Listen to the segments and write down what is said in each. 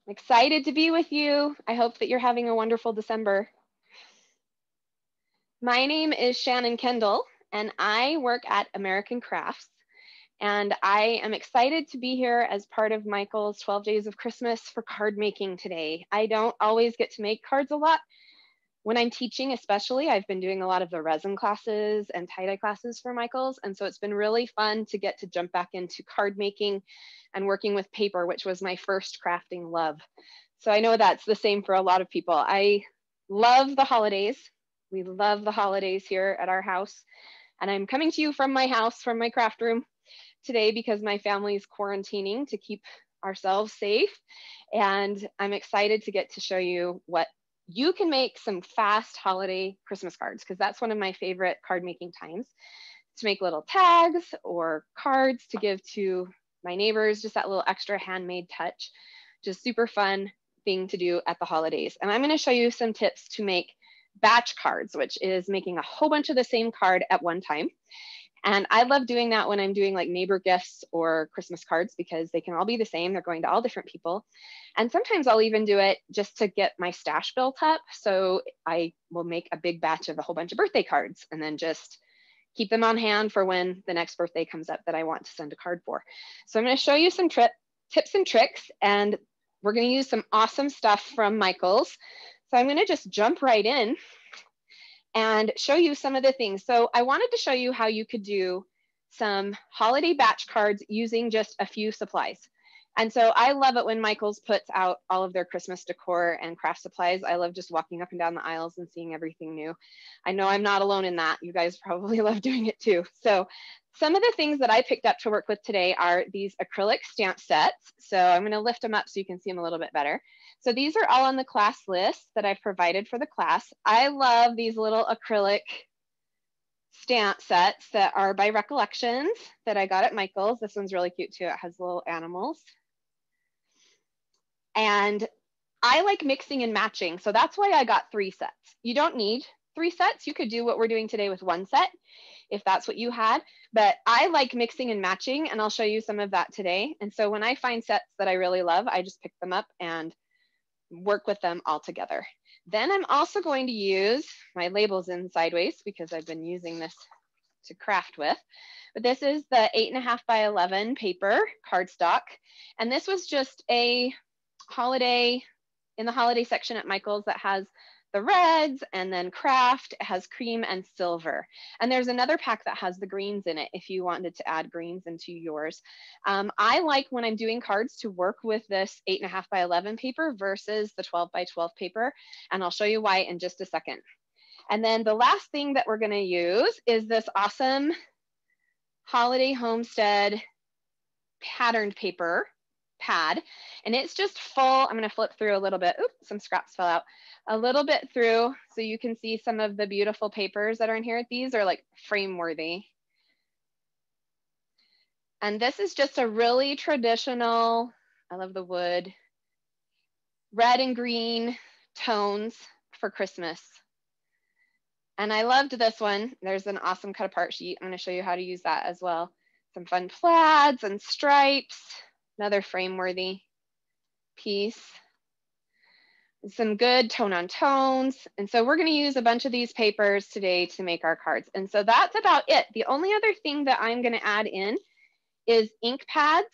Excited to be with you. I hope that you're having a wonderful December. My name is Shannon Kendall, and I work at American Crafts. And I am excited to be here as part of Michael's 12 Days of Christmas for card making today. I don't always get to make cards a lot. When I'm teaching, especially, I've been doing a lot of the resin classes and tie-dye classes for Michael's. And so it's been really fun to get to jump back into card making and working with paper, which was my first crafting love. So I know that's the same for a lot of people. I love the holidays. We love the holidays here at our house. And I'm coming to you from my house, from my craft room today because my family's quarantining to keep ourselves safe. And I'm excited to get to show you what you can make some fast holiday Christmas cards, because that's one of my favorite card making times, to make little tags or cards to give to my neighbors, just that little extra handmade touch. Just super fun thing to do at the holidays. And I'm going to show you some tips to make batch cards, which is making a whole bunch of the same card at one time. And I love doing that when I'm doing like neighbor gifts or Christmas cards, because they can all be the same. They're going to all different people. And sometimes I'll even do it just to get my stash built up. So I will make a big batch of a whole bunch of birthday cards and then just keep them on hand for when the next birthday comes up that I want to send a card for. So I'm going to show you some tips and tricks, and we're going to use some awesome stuff from Michael's. So I'm going to just jump right in and show you some of the things. So I wanted to show you how you could do some holiday batch cards using just a few supplies. And so I love it when Michael's puts out all of their Christmas decor and craft supplies. I love just walking up and down the aisles and seeing everything new. I know I'm not alone in that. You guys probably love doing it too. So some of the things that I picked up to work with today are these acrylic stamp sets. So I'm going to lift them up so you can see them a little bit better. So these are all on the class list that I've provided for the class. I love these little acrylic stamp sets that are by Recollections that I got at Michael's. This one's really cute too. It has little animals. And I like mixing and matching. So that's why I got 3 sets. You don't need 3 sets. You could do what we're doing today with 1 set if that's what you had. But I like mixing and matching, and I'll show you some of that today. And so when I find sets that I really love, I just pick them up and work with them all together. Then I'm also going to use my labels in sideways because I've been using this to craft with. But this is the 8.5 by 11 paper cardstock. And this was just a holiday, in the holiday section at Michael's, that has the reds and then craft. It has cream and silver. And there's another pack that has the greens in it if you wanted to add greens into yours. I like when I'm doing cards to work with this 8.5 by 11 paper versus the 12 by 12 paper. And I'll show you why in just a second. And then the last thing that we're going to use is this awesome Holiday Homestead patterned paper pad. And it's just full. I'm going to flip through a little bit. Oops, some scraps fell out. A little bit through so you can see some of the beautiful papers that are in here. These are like frame worthy. And this is just a really traditional, I love the wood, red and green tones for Christmas. And I loved this one. There's an awesome cut apart sheet. I'm going to show you how to use that as well. Some fun plaids and stripes, another frame worthy piece. Some good tone on tones. And so we're going to use a bunch of these papers today to make our cards. And so that's about it. The only other thing that I'm going to add in is ink pads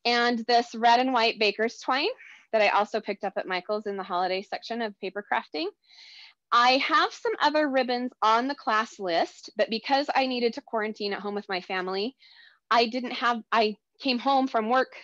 and this red and white baker's twine that I also picked up at Michael's in the holiday section of paper crafting. I have some other ribbons on the class list, but because I needed to quarantine at home with my family, I came home from work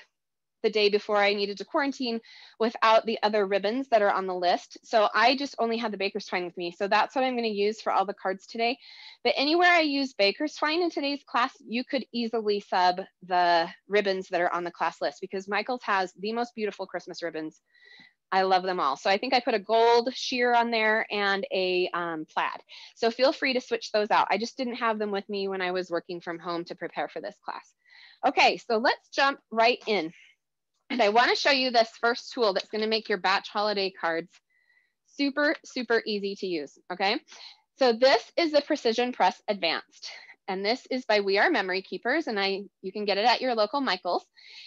the day before I needed to quarantine without the other ribbons that are on the list. So I just only had the baker's twine with me. So that's what I'm going to use for all the cards today. But anywhere I use baker's twine in today's class, you could easily sub the ribbons that are on the class list, because Michael's has the most beautiful Christmas ribbons. I love them all. So I think I put a gold sheer on there and a plaid. So feel free to switch those out. I just didn't have them with me when I was working from home to prepare for this class. Okay, so let's jump right in. And I want to show you this first tool that's going to make your batch holiday cards super, super easy to use, okay? So this is the Precision Press Advanced. And this is by We Are Memory Keepers, and you can get it at your local Michael's.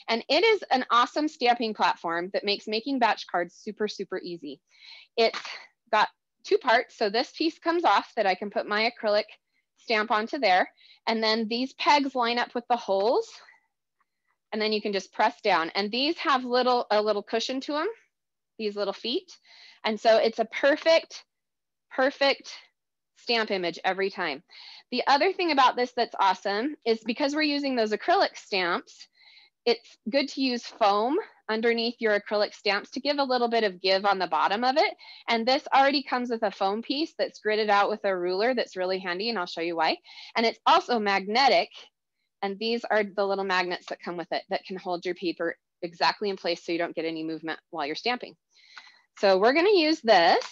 And it is an awesome stamping platform that makes making batch cards super, super easy. It's got two parts. So this piece comes off that I can put my acrylic stamp onto there. And then these pegs line up with the holes. And then you can just press down. And these have a little cushion to them, these little feet. And so it's a perfect stamp image every time. The other thing about this that's awesome is because we're using those acrylic stamps, it's good to use foam underneath your acrylic stamps to give a little bit of give on the bottom of it. And this already comes with a foam piece that's gridded out with a ruler that's really handy, and I'll show you why. And it's also magnetic. And these are the little magnets that come with it that can hold your paper exactly in place so you don't get any movement while you're stamping. So we're gonna use this.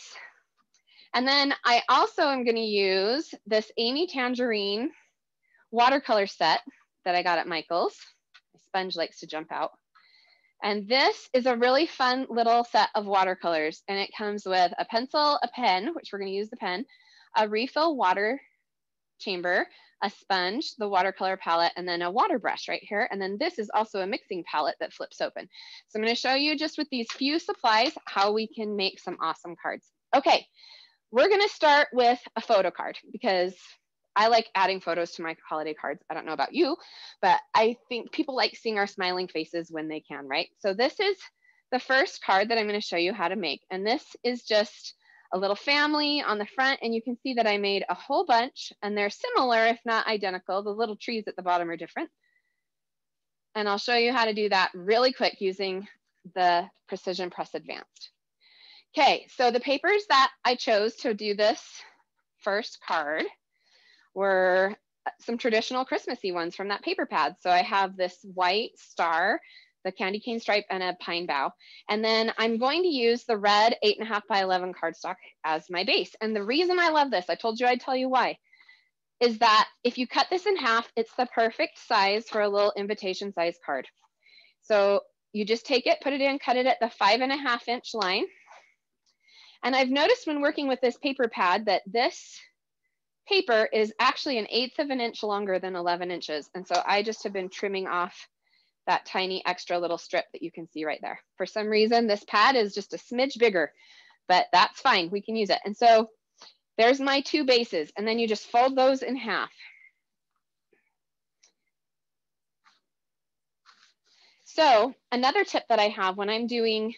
And then I also am gonna use this Amy Tangerine Watercolor Set that I got at Michael's. My sponge likes to jump out. And this is a really fun little set of watercolors. And it comes with a pencil, a pen, which we're gonna use the pen, a refill water chamber, a sponge, the watercolor palette, and then a water brush right here. And then this is also a mixing palette that flips open. So I'm gonna show you just with these few supplies how we can make some awesome cards. Okay, we're gonna start with a photo card because I like adding photos to my holiday cards. I don't know about you, but I think people like seeing our smiling faces when they can, right? So this is the first card that I'm gonna show you how to make. And this is just a little family on the front, and you can see that I made a whole bunch, and they're similar, if not identical. The little trees at the bottom are different. And I'll show you how to do that really quick using the Precision Press Advanced. Okay, so the papers that I chose to do this first card were some traditional Christmassy ones from that paper pad. So I have this white star, the candy cane stripe, and a pine bough. And then I'm going to use the red 8.5 by 11 cardstock as my base. And the reason I love this, I told you I'd tell you why, is that if you cut this in half, it's the perfect size for a little invitation size card. So you just take it, put it in, cut it at the 5.5 inch line. And I've noticed when working with this paper pad that this paper is actually 1/8 of an inch longer than 11 inches. And so I just have been trimming off that tiny extra little strip that you can see right there. For some reason, this pad is just a smidge bigger, but that's fine, we can use it. And so there's my two bases, and then you just fold those in half. So another tip that I have when I'm doing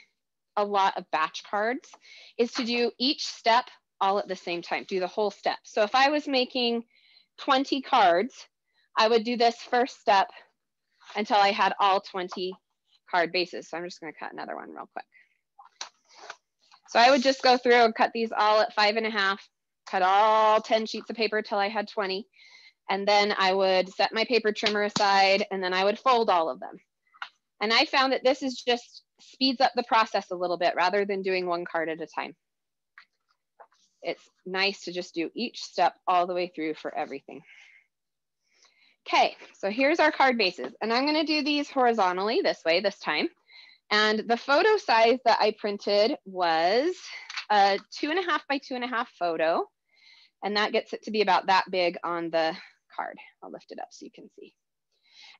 a lot of batch cards is to do each step all at the same time, do the whole step. So if I was making 20 cards, I would do this first step until I had all 20 card bases. So I'm just gonna cut another one real quick. So I would just go through and cut these all at 5.5, cut all 10 sheets of paper till I had 20. And then I would set my paper trimmer aside, and then I would fold all of them. And I found that this is just speeds up the process a little bit rather than doing one card at a time. It's nice to just do each step all the way through for everything. Okay, so here's our card bases, and I'm gonna do these horizontally this way this time. And the photo size that I printed was a 2.5 by 2.5 photo, and that gets it to be about that big on the card. I'll lift it up so you can see.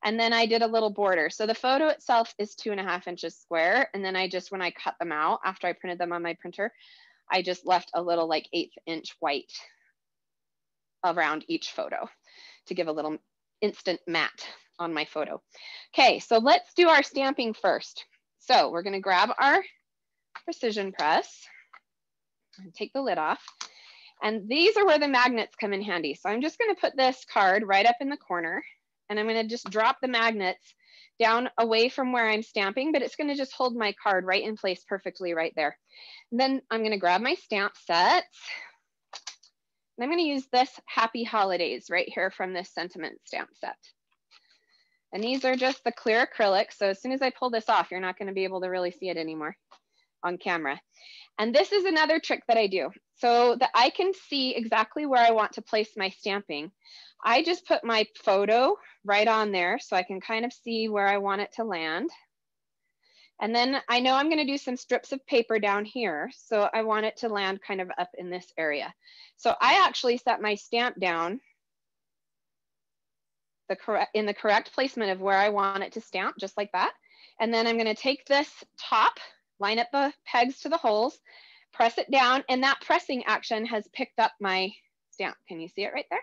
And then I did a little border. So the photo itself is 2.5 inches square, and then I just, when I cut them out, after I printed them on my printer, I just left a little like 1/8 inch white around each photo to give a little instant matte on my photo. Okay, so let's do our stamping first. So we're gonna grab our precision press and take the lid off. And these are where the magnets come in handy. So I'm just gonna put this card right up in the corner, and I'm gonna just drop the magnets down away from where I'm stamping, but it's gonna just hold my card right in place perfectly right there. And then I'm gonna grab my stamp sets, and I'm gonna use this Happy Holidays right here from this sentiment stamp set. And these are just the clear acrylic. So as soon as I pull this off, you're not gonna be able to really see it anymore on camera. And this is another trick that I do. So that I can see exactly where I want to place my stamping, I just put my photo right on there so I can kind of see where I want it to land. And then I know I'm gonna do some strips of paper down here, so I want it to land kind of up in this area. So I actually set my stamp down in the correct placement of where I want it to stamp, just like that. And then I'm going to take this top, line up the pegs to the holes, press it down, and that pressing action has picked up my stamp. Can you see it right there?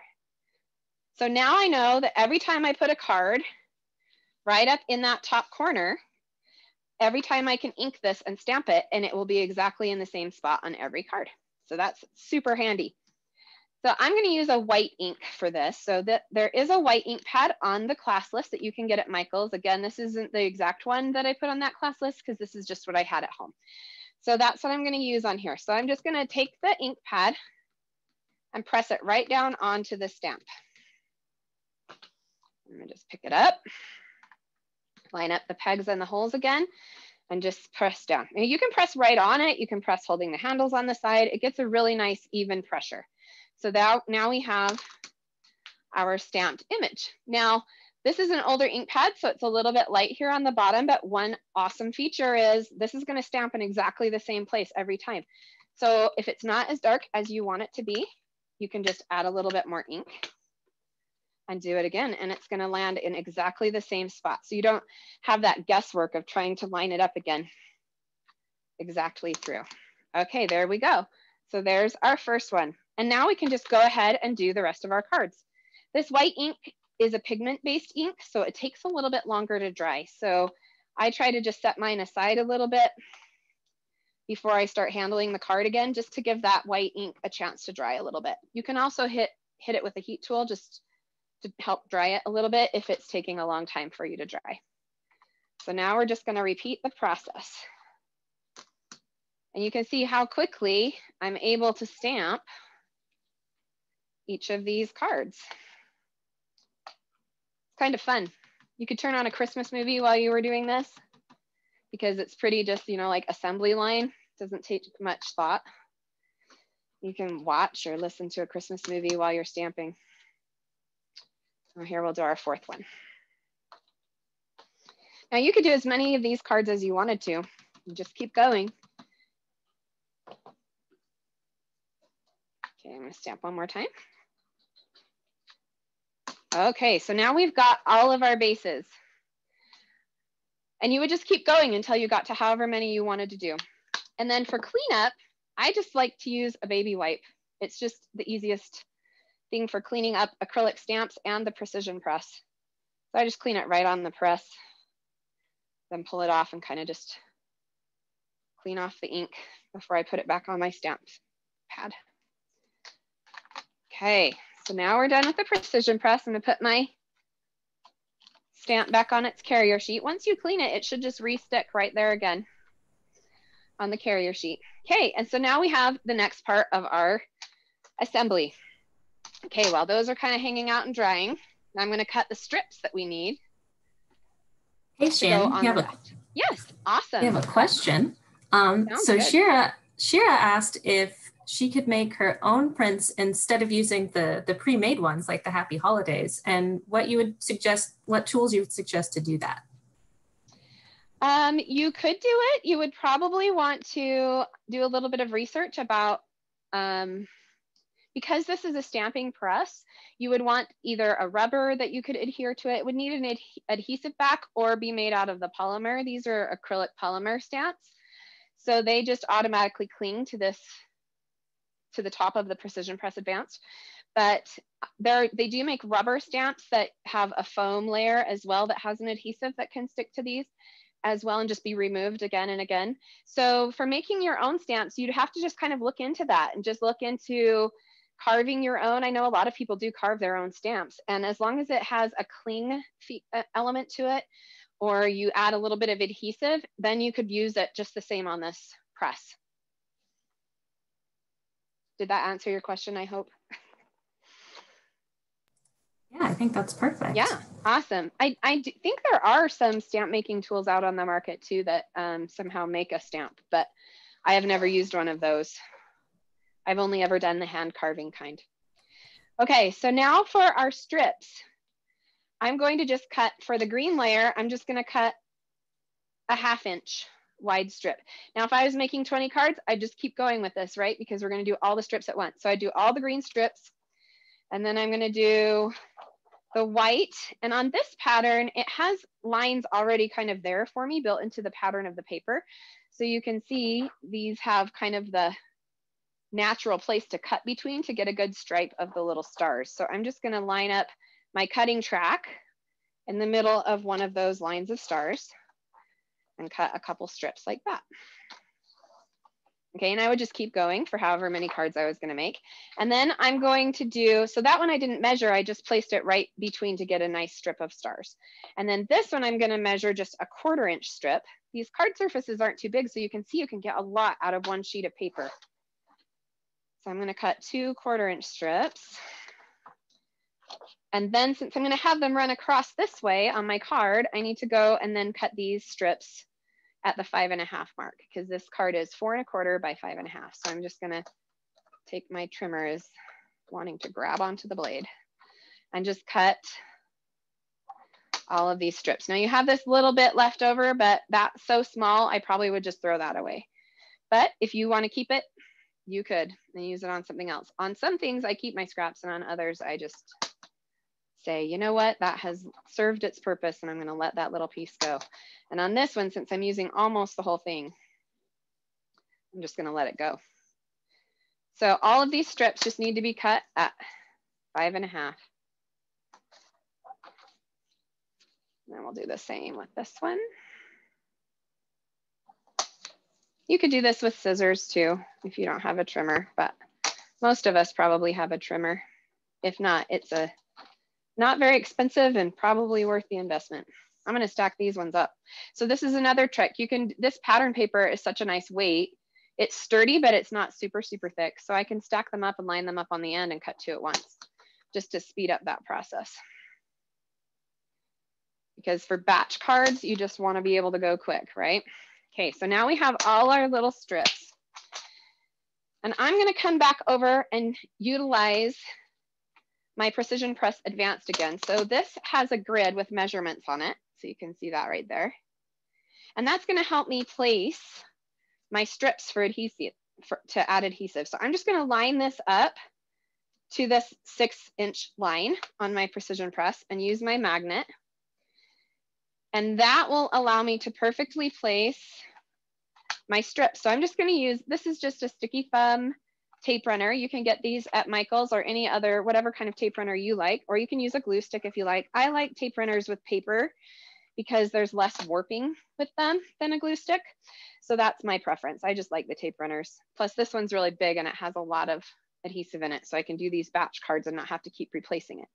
So now I know that every time I put a card right up in that top corner, every time I can ink this and stamp it, and it will be exactly in the same spot on every card. So that's super handy. So I'm going to use a white ink for this. So that there is a white ink pad on the class list that you can get at Michael's. Again, this isn't the exact one that I put on that class list because this is just what I had at home. So that's what I'm going to use on here. So I'm just going to take the ink pad and press it right down onto the stamp. I'm going to just pick it up, line up the pegs and the holes again, and just press down. Now you can press right on it. You can press holding the handles on the side. It gets a really nice even pressure. So now we have our stamped image. Now, this is an older ink pad, so it's a little bit light here on the bottom, but one awesome feature is this is going to stamp in exactly the same place every time. So if it's not as dark as you want it to be, you can just add a little bit more ink and do it again, and it's going to land in exactly the same spot. So you don't have that guesswork of trying to line it up again exactly through. Okay, there we go. So there's our first one. And now we can just go ahead and do the rest of our cards. This white ink is a pigment-based ink, so it takes a little bit longer to dry. So I try to just set mine aside a little bit before I start handling the card again, just to give that white ink a chance to dry a little bit. You can also hit it with a heat tool just to help dry it a little bit if it's taking a long time for you to dry. So now we're just going to repeat the process. And you can see how quickly I'm able to stamp each of these cards. It's kind of fun. You could turn on a Christmas movie while you were doing this because it's pretty just, you know, like assembly line. Doesn't take much thought. You can watch or listen to a Christmas movie while you're stamping. So here we'll do our fourth one. Now you could do as many of these cards as you wanted to. Just keep going. Okay, I'm going to stamp one more time. Okay, so now we've got all of our bases. And you would just keep going until you got to however many you wanted to do. And then for cleanup, I just like to use a baby wipe. It's just the easiest thing for cleaning up acrylic stamps and the precision press. So I just clean it right on the press, then pull it off and kind of just clean off the ink before I put it back on my stamp pad. Okay, so now we're done with the precision press. I'm gonna put my stamp back on its carrier sheet. Once you clean it, it should just re-stick right there again on the carrier sheet. Okay, and so now we have the next part of our assembly. Okay, while those are kind of hanging out and drying, I'm gonna cut the strips that we need. Hey Shannon, you have yes, awesome. We have a question. So Shira asked if she could make her own prints instead of using the pre-made ones like the Happy Holidays, and what you would suggest, what tools you would suggest to do that. You could do it. You would probably want to do a little bit of research about, because this is a stamping press, you would want either a rubber that you could adhere to it. It would need an adhesive back or be made out of the polymer. These are acrylic polymer stamps. So they just automatically cling to this, to the top of the Precision Press Advanced. But they do make rubber stamps that have a foam layer as well that has an adhesive that can stick to these as well and just be removed again and again. So for making your own stamps, you'd have to just kind of look into that and just look into carving your own. I know a lot of people do carve their own stamps, and as long as it has a cling element to it, or you add a little bit of adhesive, then you could use it just the same on this press. Did that answer your question, I hope? Yeah, I think that's perfect. Yeah, awesome. I do think there are some stamp making tools out on the market too that somehow make a stamp, but I have never used one of those. I've only ever done the hand carving kind. Okay, so now for our strips, I'm going to just cut, for the green layer, I'm just gonna cut a 1/2 inch wide strip. Now, if I was making 20 cards, I'd just keep going with this, right? Because we're gonna do all the strips at once. So I do all the green strips, and then I'm gonna do the white. And on this pattern, it has lines already kind of there for me built into the pattern of the paper. So you can see these have kind of the natural place to cut between to get a good stripe of the little stars. So I'm just going to line up my cutting track in the middle of one of those lines of stars and cut a couple strips like that. Okay, and I would just keep going for however many cards I was going to make. And then I'm going to do, so that one I didn't measure, I just placed it right between to get a nice strip of stars. And then this one I'm going to measure just a 1/4 inch strip. These card surfaces aren't too big, so you can see you can get a lot out of one sheet of paper. So I'm going to cut 2 1/4 inch strips. And then since I'm going to have them run across this way on my card, I need to go and then cut these strips at the 5.5 mark, because this card is 4 1/4 by 5.5. So I'm just going to take my trimmers, wanting to grab onto the blade, and just cut all of these strips. Now you have this little bit left over, but that's so small, I probably would just throw that away. But if you want to keep it, you could, and use it on something else. On some things I keep my scraps, and on others I just say, you know what, that has served its purpose and I'm going to let that little piece go. And on this one, since I'm using almost the whole thing, I'm just going to let it go. So all of these strips just need to be cut at 5.5. And then we'll do the same with this one. You could do this with scissors too, if you don't have a trimmer, but most of us probably have a trimmer. If not, it's a not very expensive and probably worth the investment. I'm going to stack these ones up. So this is another trick. You can, this pattern paper is such a nice weight. It's sturdy, but it's not super, super thick. So I can stack them up and line them up on the end and cut 2 at once, just to speed up that process. Because for batch cards, you just want to be able to go quick, right? Okay, so now we have all our little strips. And I'm going to come back over and utilize my Precision Press Advanced again. So this has a grid with measurements on it. So you can see that right there. And that's going to help me place my strips for adhesive, to add adhesive. So I'm just going to line this up to this 6-inch line on my Precision Press and use my magnet. And that will allow me to perfectly place my strips. So I'm just going to use, this is just a sticky thumb tape runner. You can get these at Michael's or any other, whatever kind of tape runner you like, or you can use a glue stick if you like. I like tape runners with paper because there's less warping with them than a glue stick. So that's my preference. I just like the tape runners. Plus this one's really big and it has a lot of adhesive in it. So I can do these batch cards and not have to keep replacing it.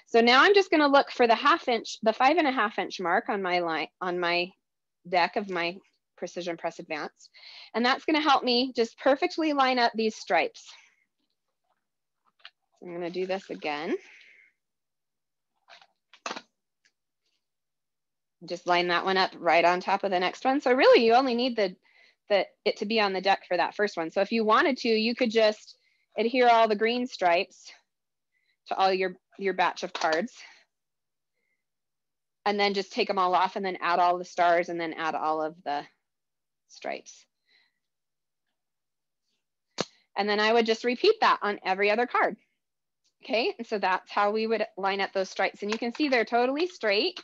So now I'm just going to look for the 1/2 inch, the 5.5 inch mark on my line, on my deck of my Precision Press Advanced. And that's going to help me just perfectly line up these stripes. So I'm going to do this again. Just line that one up right on top of the next one. So really you only need it to be on the deck for that first one. So if you wanted to, you could just adhere all the green stripes to all your batch of cards. And then just take them all off and then add all the stars and then add all of the stripes. And then I would just repeat that on every other card. Okay, and so that's how we would line up those stripes. And you can see they're totally straight.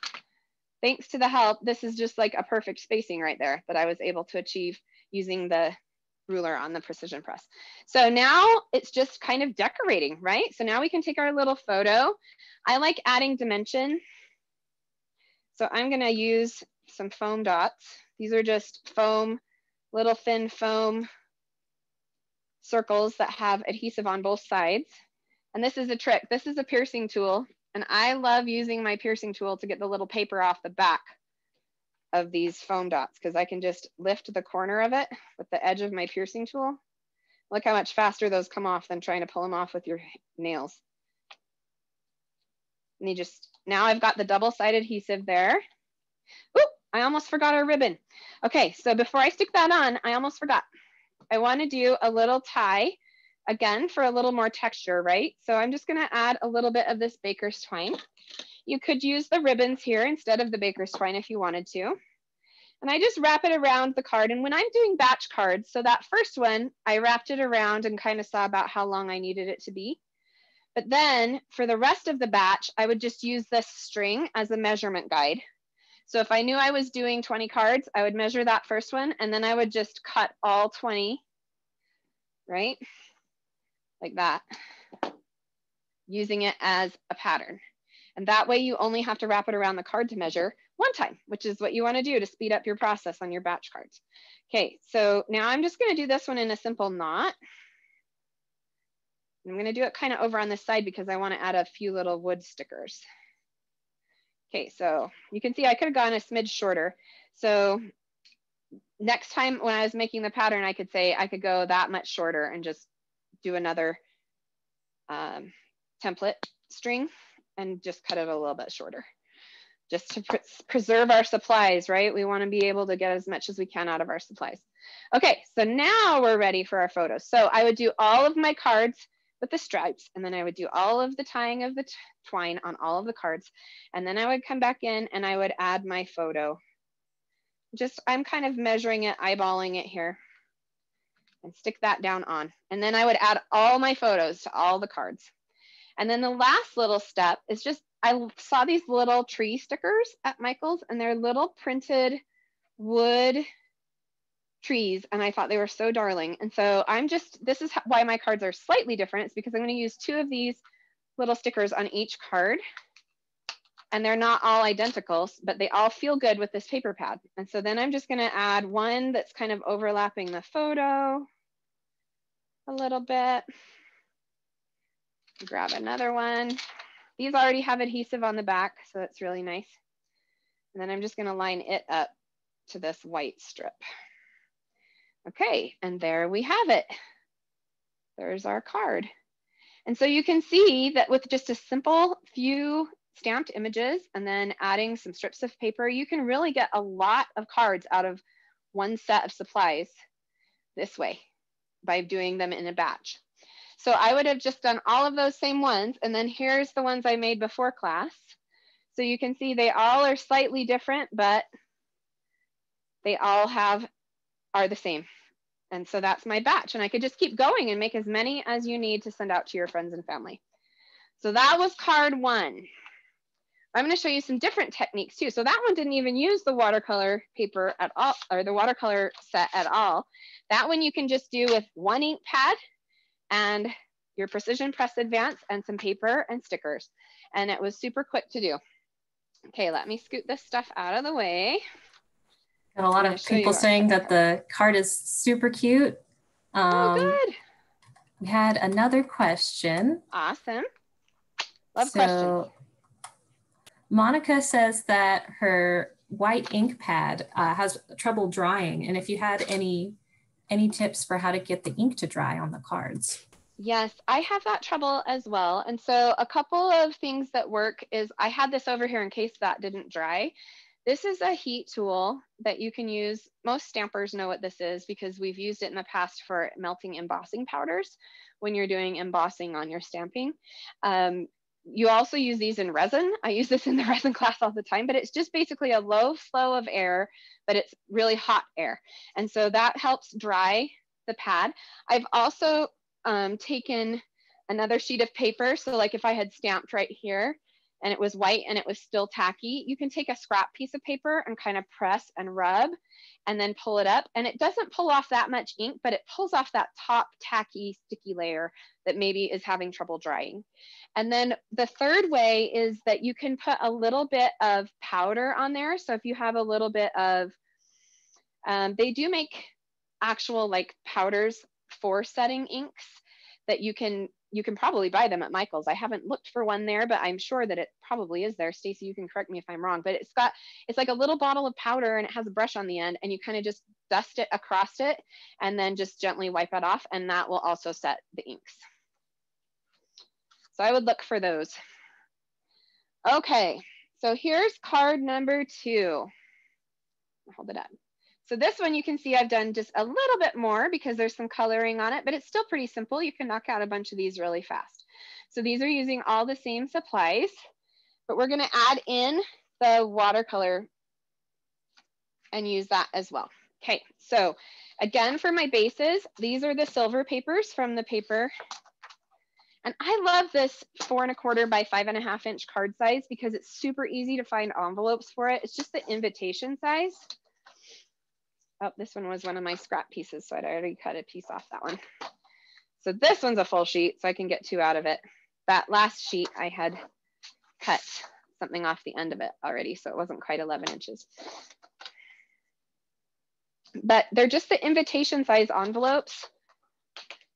Thanks to the help, this is just like a perfect spacing right there that I was able to achieve using the ruler on the Precision Press. So now it's just kind of decorating, right? So now we can take our little photo. I like adding dimension. So I'm gonna use some foam dots. These are just foam, little thin foam circles that have adhesive on both sides. And this is a trick. This is a piercing tool. And I love using my piercing tool to get the little paper off the back of these foam dots, because I can just lift the corner of it with the edge of my piercing tool. Look how much faster those come off than trying to pull them off with your nails. And you just, now I've got the double-sided adhesive there. Oop, I almost forgot our ribbon. Okay, so before I stick that on, I almost forgot. I want to do a little tie, again, for a little more texture, right? So I'm just going to add a little bit of this baker's twine. You could use the ribbons here instead of the baker's twine if you wanted to. And I just wrap it around the card. And when I'm doing batch cards, so that first one, I wrapped it around and kind of saw about how long I needed it to be. But then for the rest of the batch, I would just use this string as a measurement guide. So if I knew I was doing 20 cards, I would measure that first one, and then I would just cut all 20, right? Like that, using it as a pattern. And that way you only have to wrap it around the card to measure one time, which is what you want to do to speed up your process on your batch cards. Okay, so now I'm just going to do this one in a simple knot. I'm going to do it kind of over on this side because I want to add a few little wood stickers. Okay, so you can see I could have gone a smidge shorter. So next time when I was making the pattern, I could say I could go that much shorter and just do another template string and just cut it a little bit shorter, just to preserve our supplies, right? We want to be able to get as much as we can out of our supplies. Okay, so now we're ready for our photos. So I would do all of my cards with the stripes, and then I would do all of the tying of the twine on all of the cards, and then I would come back in and I would add my photo. Just, I'm kind of measuring it, eyeballing it here, and stick that down on. And then I would add all my photos to all the cards. And then the last little step is just, I saw these little tree stickers at Michael's, and they're little printed wood trees, and I thought they were so darling. And so I'm just, this is why my cards are slightly different. It's because I'm going to use 2 of these little stickers on each card, and they're not all identical, but they all feel good with this paper pad. And so then I'm just going to add one that's kind of overlapping the photo a little bit. Grab another one. These already have adhesive on the back, so it's really nice. And then I'm just going to line it up to this white strip. Okay, and there we have it. There's our card. And so you can see that with just a simple few stamped images and then adding some strips of paper, you can really get a lot of cards out of one set of supplies this way by doing them in a batch. So I would have just done all of those same ones, and then here's the ones I made before class. So you can see they all are slightly different, but they all are the same. And so that's my batch, and I could just keep going and make as many as you need to send out to your friends and family. So that was card 1. I'm going to show you some different techniques too. So that one didn't even use the watercolor paper at all, or the watercolor set at all. That one you can just do with 1 ink pad and your Precision Press Advance and some paper and stickers. And it was super quick to do. Okay, let me scoot this stuff out of the way. Got a lot of people saying that the card is super cute. Oh, good. We had another question. Awesome. Love questions. Monica says that her white ink pad has trouble drying, and if you had any tips for how to get the ink to dry on the cards. Yes, I have that trouble as well. And so a couple of things that work is, I had this over here in case that didn't dry. This is a heat tool that you can use. Most stampers know what this is because we've used it in the past for melting embossing powders when you're doing embossing on your stamping. You also use these in resin. I use this in the resin class all the time, but it's just basically a low flow of air, but it's really hot air. And so that helps dry the pad. I've also taken another sheet of paper. So like if I had stamped right here and it was white and it was still tacky, you can take a scrap piece of paper and kind of press and rub and then pull it up. And it doesn't pull off that much ink, but it pulls off that top tacky sticky layer that maybe is having trouble drying. And then the third way is that you can put a little bit of powder on there. So if you have a little bit of, they do make actual like powders for setting inks that you can probably buy them at Michael's. I haven't looked for one there, but I'm sure that it probably is there. Stacy, you can correct me if I'm wrong, but it's like a little bottle of powder and it has a brush on the end, and you kind of just dust it across it and then just gently wipe it off, and that will also set the inks. So I would look for those. Okay, so here's card number 2. Hold it up. So this one you can see I've done just a little bit more because there's some coloring on it, but it's still pretty simple. You can knock out a bunch of these really fast. So these are using all the same supplies, but we're going to add in the watercolor and use that as well. Okay, so again, for my bases, these are the silver papers from the paper And I love this 4 1/4 by 5 1/2 inch card size because it's super easy to find envelopes for it. It's just the invitation size. Oh, this one was one of my scrap pieces, so I'd already cut a piece off that one. So this one's a full sheet, so I can get 2 out of it. That last sheet, I had cut something off the end of it already, so it wasn't quite 11 inches. But they're just the invitation size envelopes.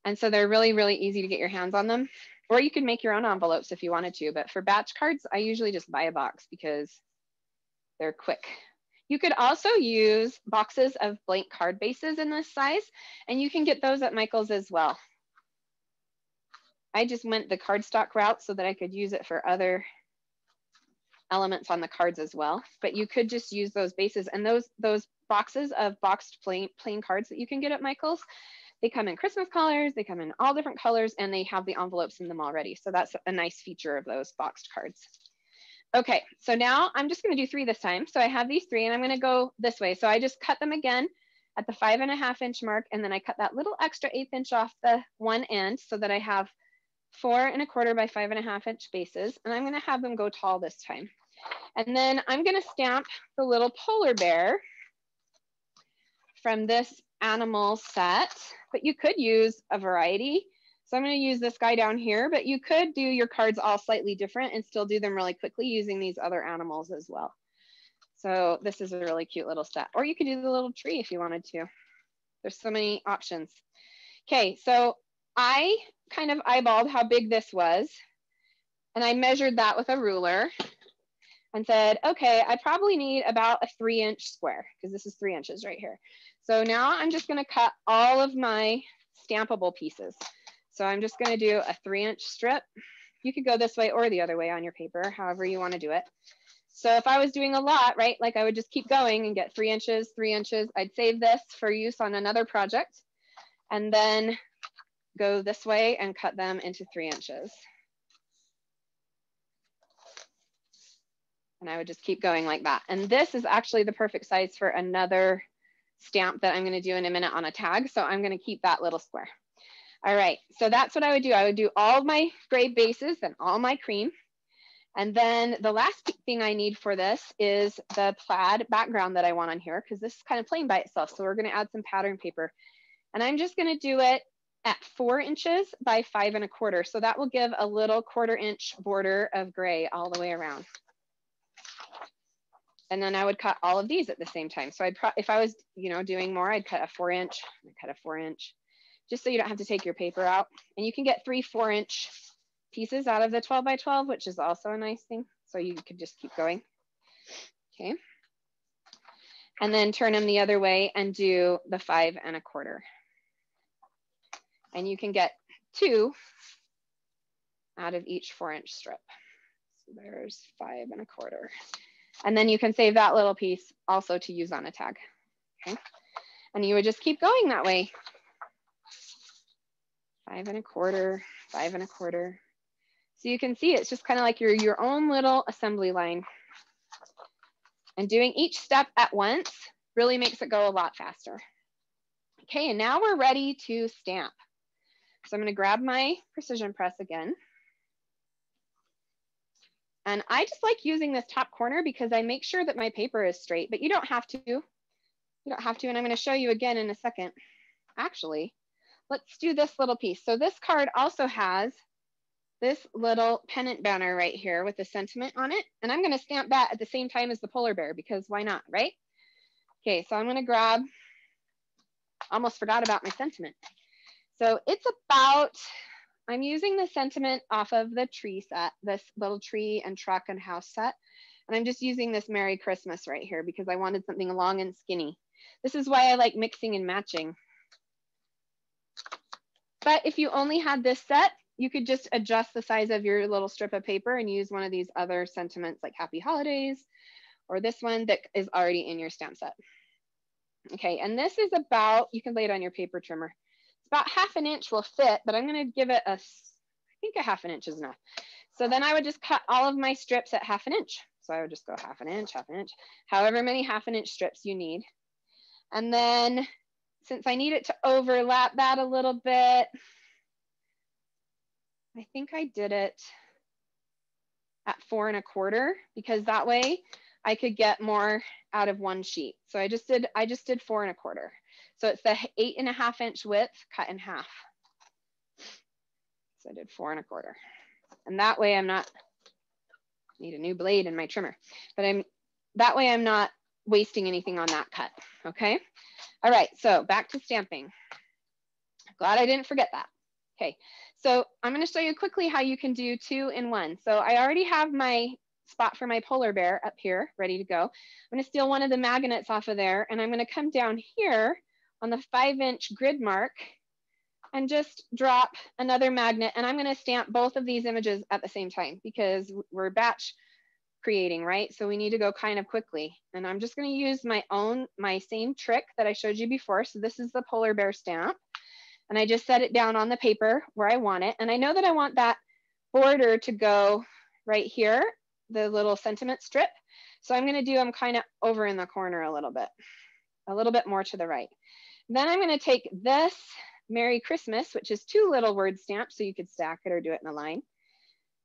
And so they're really, really easy to get your hands on them. Or you could make your own envelopes if you wanted to. But for batch cards, I usually just buy a box because they're quick. You could also use boxes of blank card bases in this size, and you can get those at Michael's as well. I just went the cardstock route so that I could use it for other elements on the cards as well. But you could just use those bases, and those boxes of boxed plain cards that you can get at Michael's, they come in Christmas colors, they come in all different colors, and they have the envelopes in them already. So that's a nice feature of those boxed cards. Okay, so now I'm just gonna do 3 this time. So I have these 3 and I'm gonna go this way. So I just cut them again at the 5 1/2 inch mark, and then I cut that little extra 1/8 inch off the one end so that I have 4 1/4 by 5 1/2 inch bases, and I'm gonna have them go tall this time. And then I'm gonna stamp the little polar bear from this animal set, but you could use a variety. So I'm going to use this guy down here, but you could do your cards all slightly different and still do them really quickly using these other animals as well. So this is a really cute little set. Or you could do the little tree if you wanted to. There's so many options. Okay, so I kind of eyeballed how big this was, and I measured that with a ruler and said, okay, I probably need about a 3-inch square because this is 3 inches right here. So now I'm just gonna cut all of my stampable pieces. So I'm just gonna do a 3-inch strip. You could go this way or the other way on your paper, however you wanna do it. So if I was doing a lot, right, like I would just keep going and get 3 inches, 3 inches. I'd save this for use on another project and then go this way and cut them into 3 inches. And I would just keep going like that. And this is actually the perfect size for another stamp that I'm going to do in a minute on a tag. So I'm going to keep that little square. All right, so that's what I would do. I would do all of my gray bases and all my cream. And then the last thing I need for this is the plaid background that I want on here, because this is kind of plain by itself. So we're going to add some pattern paper. And I'm just going to do it at 4 inches by 5 1/4. So that will give a little 1/4 inch border of gray all the way around. And then I would cut all of these at the same time. So if I was, doing more, I'd cut a 4 inch, I'd cut a 4 inch, just so you don't have to take your paper out. And you can get 3 4-inch pieces out of the 12 by 12, which is also a nice thing. So you could just keep going. Okay. And then turn them the other way and do the 5 1/4. And you can get 2 out of each 4-inch strip. So there's 5 1/4. And then you can save that little piece also to use on a tag. Okay. And you would just keep going that way. 5 1/4, 5 1/4. So you can see it's just kind of like your own little assembly line. And doing each step at once really makes it go a lot faster. Okay, and now we're ready to stamp. So I'm going to grab my precision press again. And I just like using this top corner because I make sure that my paper is straight, but you don't have to. You don't have to, and I'm going to show you again in a second. Actually, let's do this little piece. So this card also has this little pennant banner right here with the sentiment on it. And I'm going to stamp that at the same time as the polar bear because why not, right? Okay, so I'm going to grab, almost forgot about my sentiment. So it's about, I'm using the sentiment off of the tree set, this little tree and truck and house set. And I'm just using this Merry Christmas right here because I wanted something long and skinny. This is why I like mixing and matching. But if you only had this set, you could just adjust the size of your little strip of paper and use one of these other sentiments like Happy Holidays or this one that is already in your stamp set. Okay, and this is about, you can lay it on your paper trimmer. It's about 1/2 inch will fit, but I'm going to give it I think 1/2 inch is enough. So then I would just cut all of my strips at 1/2 inch. So I would just go 1/2 inch, 1/2 inch, however many 1/2 inch strips you need. And then since I need it to overlap that a little bit, I think I did it at 4 1/4 because that way I could get more out of one sheet. So I just did 4 1/4. So it's the 8.5 inch width cut in half. So I did 4 1/4. And that way I'm not, need a new blade in my trimmer, but that way I'm not wasting anything on that cut, okay? All right, so back to stamping. Glad I didn't forget that. Okay, so I'm gonna show you quickly how you can do 2 in 1. So I already have my spot for my polar bear up here, ready to go. I'm gonna steal one of the magnets off of there, and I'm gonna come down here on the 5-inch grid mark and just drop another magnet, and I'm gonna stamp both of these images at the same time because we're batch creating, right? So we need to go kind of quickly. And I'm just gonna use my same trick that I showed you before. So this is the polar bear stamp. And I just set it down on the paper where I want it. And I know that I want that border to go right here, the little sentiment strip. So I'm gonna do them kind of over in the corner a little bit more to the right. Then I'm gonna take this Merry Christmas, which is 2 little word stamps, so you could stack it or do it in a line.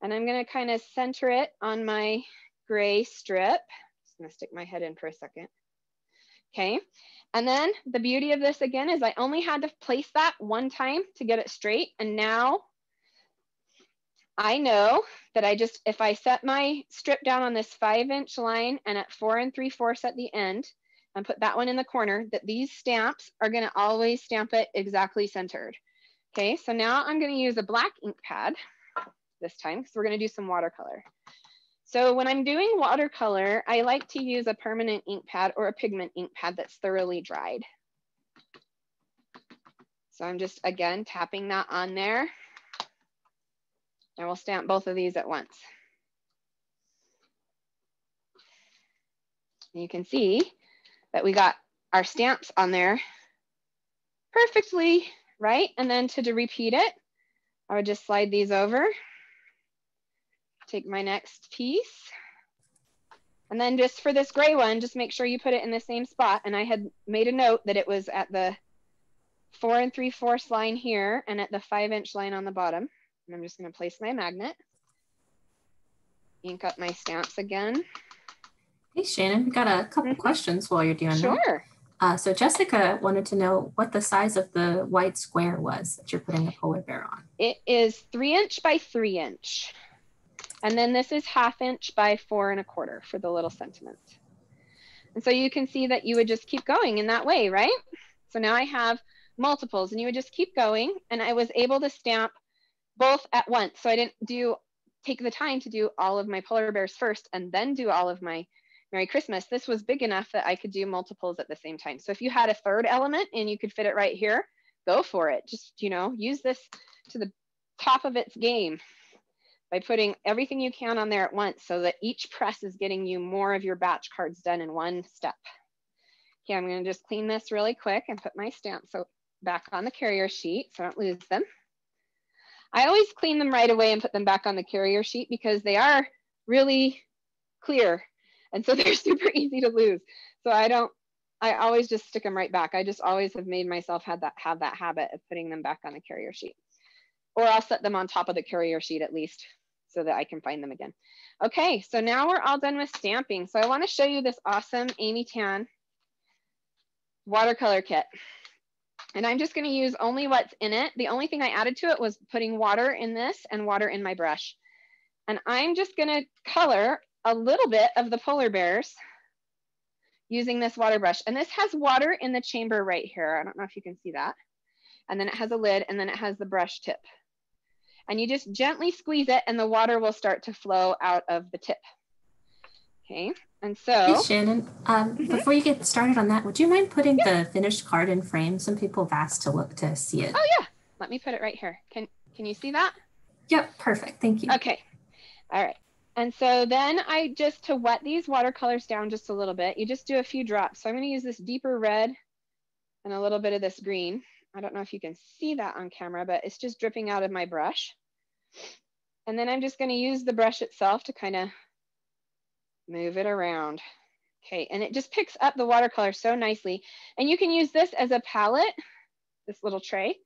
And I'm gonna kind of center it on my gray strip. Just gonna stick my head in for a second. Okay, and then the beauty of this again is I only had to place that one time to get it straight. And now I know that if I set my strip down on this 5-inch line and at 4 3/4 at the end and put that one in the corner, that these stamps are gonna always stamp it exactly centered. Okay, so now I'm gonna use a black ink pad this time because we're gonna do some watercolor. So when I'm doing watercolor, I like to use a permanent ink pad or a pigment ink pad that's thoroughly dried. So I'm just, again, tapping that on there. And we'll stamp both of these at once. And you can see that we got our stamps on there perfectly, right? And then to repeat it, I would just slide these over, take my next piece, and then just for this gray one, just make sure you put it in the same spot. And I had made a note that it was at the 4 3/4 line here and at the 5-inch line on the bottom. And I'm just gonna place my magnet, ink up my stamps again. Hey, Shannon, we got a couple questions while you're doing that. Sure. So Jessica wanted to know what the size of the white square was that you're putting the polar bear on. It is 3-inch by 3-inch. And then this is 1/2 inch by 4 1/4 for the little sentiment. And so you can see that you would just keep going in that way, right? So now I have multiples and you would just keep going. And I was able to stamp both at once. So I didn't take the time to do all of my polar bears first and then do all of my Merry Christmas. This was big enough that I could do multiples at the same time. So if you had a third element and you could fit it right here, go for it. Just, use this to the top of its game by putting everything you can on there at once so that each press is getting you more of your batch cards done in one step. Okay, I'm gonna just clean this really quick and put my stamps back on the carrier sheet so I don't lose them. I always clean them right away and put them back on the carrier sheet because they are really clear. And so they're super easy to lose. So I always just stick them right back. I just always have made myself have that habit of putting them back on the carrier sheet. Or I'll set them on top of the carrier sheet at least so that I can find them again. Okay, so now we're all done with stamping. So I want to show you this awesome Amy Tan watercolor kit. And I'm just going to use only what's in it. The only thing I added to it was putting water in this and water in my brush. And I'm just going to color a little bit of the polar bears using this water brush. And this has water in the chamber right here. I don't know if you can see that. And then it has a lid and then it has the brush tip. And you just gently squeeze it and the water will start to flow out of the tip. Okay, and so. Hey, Shannon, before you get started on that, would you mind putting the finished card in frame? Some people have asked to see it. Oh yeah, let me put it right here. Can you see that? Yep, perfect, thank you. Okay, all right. And so then to wet these watercolors down just a little bit, you just do a few drops. So I'm gonna use this deeper red and a little bit of this green. I don't know if you can see that on camera, but it's just dripping out of my brush. And then I'm just gonna use the brush itself to kind of move it around. Okay, and it just picks up the watercolor so nicely. And you can use this as a palette, this little tray,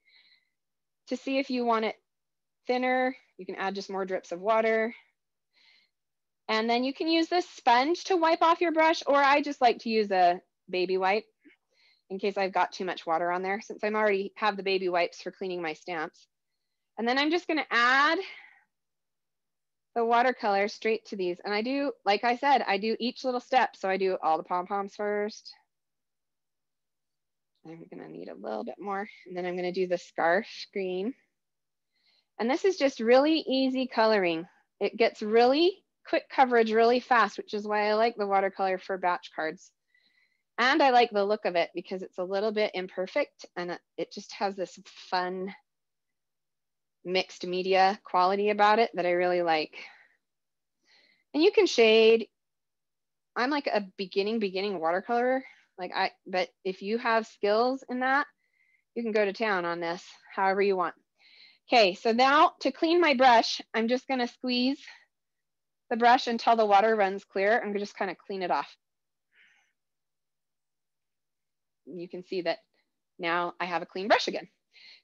to see if you want it thinner, You can add just more drips of water. And then you can use this sponge to wipe off your brush, or I just like to use a baby wipe in case I've got too much water on there, since I already have the baby wipes for cleaning my stamps. And then I'm just gonna add the watercolor straight to these. And I do, like I said, I do each little step. So I do all the pom-poms first. I'm gonna need a little bit more. And then I'm gonna do the scarf green. And this is just really easy coloring. It gets really quick coverage really fast, which is why I like the watercolor for batch cards. And I like the look of it because it's a little bit imperfect and it just has this fun mixed media quality about it that I really like. And you can shade. I'm like a beginning watercolorer. But if you have skills in that, you can go to town on this however you want. Okay, so now to clean my brush, I'm just gonna squeeze the brush until the water runs clear. I'm gonna just kind of clean it off. You can see that now I have a clean brush again.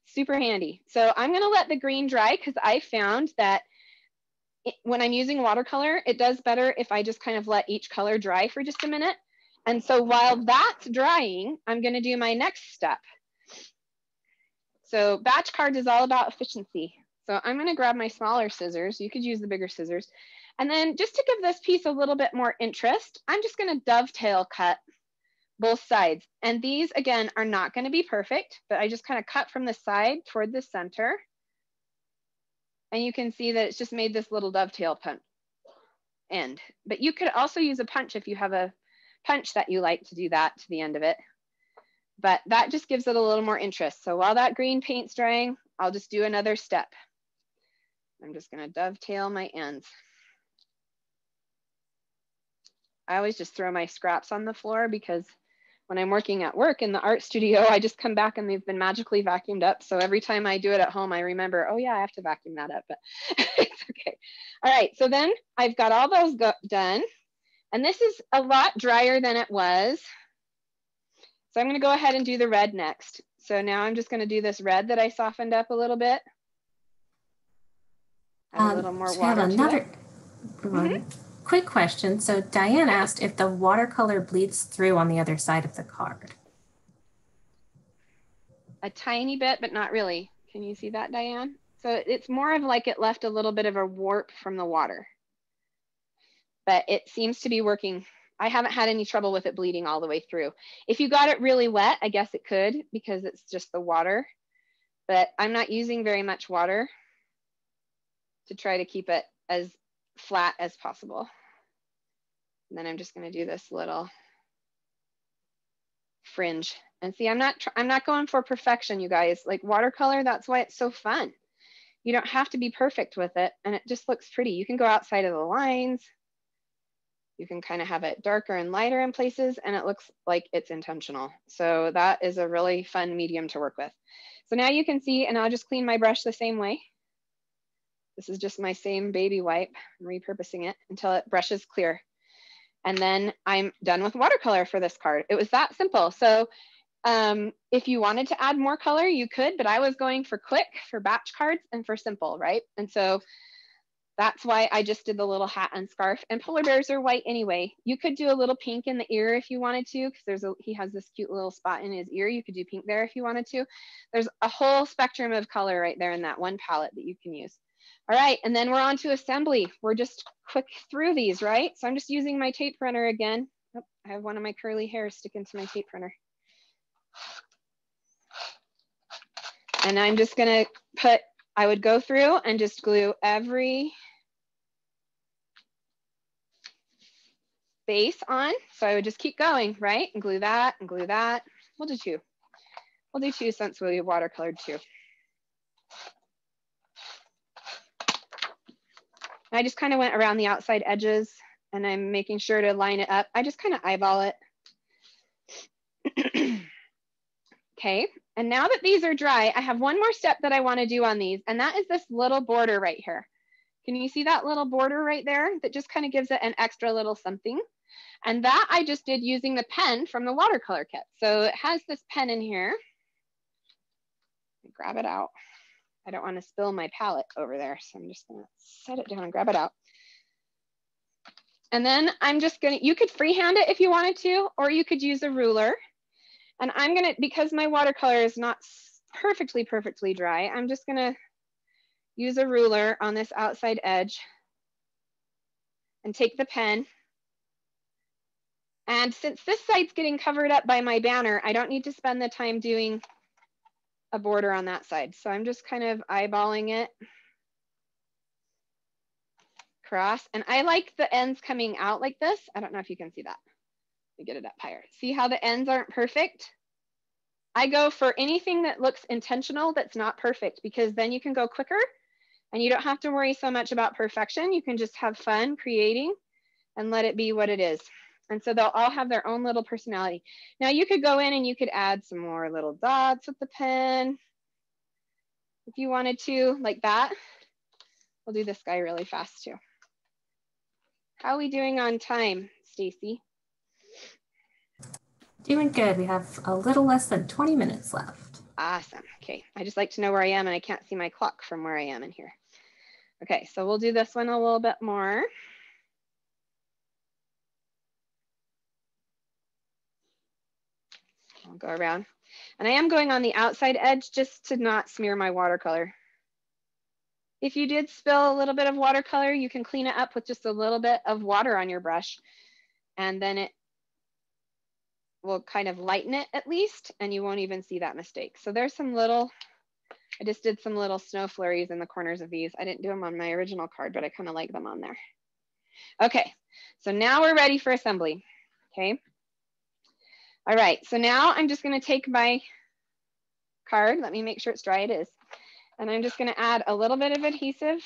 Super handy. So I'm gonna let the green dry because I found that when I'm using watercolor, it does better if I just kind of let each color dry for just a minute. And so while that's drying, I'm gonna do my next step. So batch cards is all about efficiency. So I'm gonna grab my smaller scissors. You could use the bigger scissors. And then just to give this piece a little bit more interest, I'm just gonna dovetail cut both sides. And these, again, are not gonna be perfect, but I just kind of cut from the side toward the center. And you can see that it's just made this little dovetail punch end. But you could also use a punch if you have a punch that you like to do that to the end of it. But that just gives it a little more interest. So while that green paint's drying, I'll just do another step. I'm just gonna dovetail my ends. I always just throw my scraps on the floor because when I'm working at work in the art studio, I just come back and they've been magically vacuumed up. So every time I do it at home, I remember, oh yeah, I have to vacuum that up, but it's okay. All right, so then I've got all those done. And this is a lot drier than it was. So I'm gonna go ahead and do the red next. So now I'm just gonna do this red that I softened up a little bit. Add a little more water to it. Quick question. So Diane asked if the watercolor bleeds through on the other side of the card. A tiny bit, but not really. Can you see that, Diane? So it's more of like it left a little bit of a warp from the water. But it seems to be working. I haven't had any trouble with it bleeding all the way through. If you got it really wet, I guess it could because it's just the water. But I'm not using very much water to try to keep it as flat as possible. And then I'm just gonna do this little fringe. And see, I'm not going for perfection, you guys. Like watercolor, that's why it's so fun. You don't have to be perfect with it, and it just looks pretty. You can go outside of the lines. You can kind of have it darker and lighter in places, and it looks like it's intentional. So that is a really fun medium to work with. So now you can see, and I'll just clean my brush the same way. This is just my same baby wipe. I'm repurposing it until it brushes clear. And then I'm done with watercolor for this card. It was that simple. So if you wanted to add more color, you could, but I was going for quick, for batch cards, and for simple, right? And so that's why I just did the little hat and scarf. And polar bears are white anyway. You could do a little pink in the ear if you wanted to, because he has this cute little spot in his ear. You could do pink there if you wanted to. There's a whole spectrum of color right there in that one palette that you can use. All right, and then we're on to assembly. We're just quick through these, right? So I'm just using my tape runner again. Oh, I have one of my curly hairs sticking to my tape runner. And I'm just gonna I would go through and just glue every base on. So I would just keep going, right? And glue that and glue that. We'll do two. We'll do two since we watercolored two. I just kind of went around the outside edges and I'm making sure to line it up. I just kind of eyeball it. Okay, and now that these are dry, I have one more step that I want to do on these, and that is this little border right here. Can you see that little border right there? That just kind of gives it an extra little something. And that I just did using the pen from the watercolor kit. So it has this pen in here. Grab it out. I don't want to spill my palette over there. So I'm just gonna set it down and grab it out. And then I'm just gonna, you could freehand it if you wanted to, or you could use a ruler. And I'm gonna, because my watercolor is not perfectly dry, I'm just gonna use a ruler on this outside edge and take the pen. And since this side's getting covered up by my banner, I don't need to spend the time doing a border on that side. So I'm just kind of eyeballing it across. And I like the ends coming out like this. I don't know if you can see that. Let me get it up higher. See how the ends aren't perfect? I go for anything that looks intentional that's not perfect, because then you can go quicker and you don't have to worry so much about perfection. You can just have fun creating and let it be what it is. And so they'll all have their own little personality. Now you could go in and you could add some more little dots with the pen if you wanted to, like that. We'll do this guy really fast too. How are we doing on time, Stacy? Doing good. We have a little less than 20 minutes left. Awesome. Okay, I just like to know where I am, and I can't see my clock from where I am in here. Okay, so we'll do this one a little bit more. I'll go around. And I am going on the outside edge just to not smear my watercolor. If you did spill a little bit of watercolor, you can clean it up with just a little bit of water on your brush, and then it will kind of lighten it at least, and you won't even see that mistake. So there's some little, I just did some little snow flurries in the corners of these. I didn't do them on my original card, but I kind of like them on there. Okay, so now we're ready for assembly, okay? All right, so now I'm just gonna take my card, let me make sure it's dry, it is. And I'm just gonna add a little bit of adhesive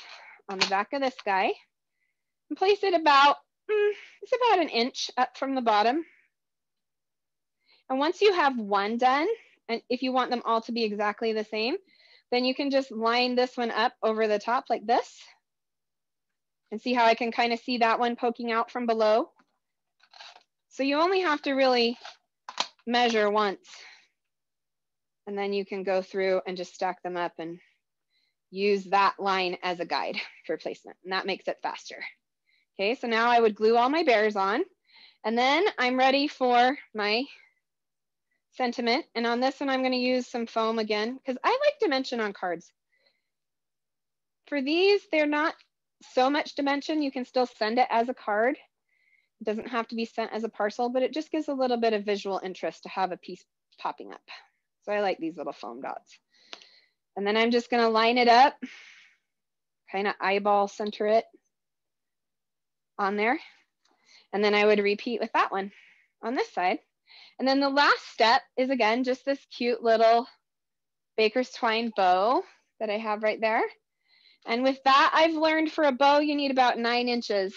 on the back of this guy and place it about, it's about an inch up from the bottom. And once you have one done, and if you want them all to be exactly the same, then you can just line this one up over the top like this. And see how I can kind of see that one poking out from below? So you only have to really measure once, and then you can go through and just stack them up and use that line as a guide for placement, and that makes it faster. Okay, so now I would glue all my bears on, and then I'm ready for my sentiment. And on this one, I'm going to use some foam again, because I like dimension on cards. For these, they're not so much dimension. You can still send it as a card. It doesn't have to be sent as a parcel, but it just gives a little bit of visual interest to have a piece popping up. So I like these little foam dots. And then I'm just going to line it up, kind of eyeball center it on there. And then I would repeat with that one on this side. And then the last step is, again, just this cute little baker's twine bow that I have right there. And with that, I've learned for a bow, you need about 9 inches.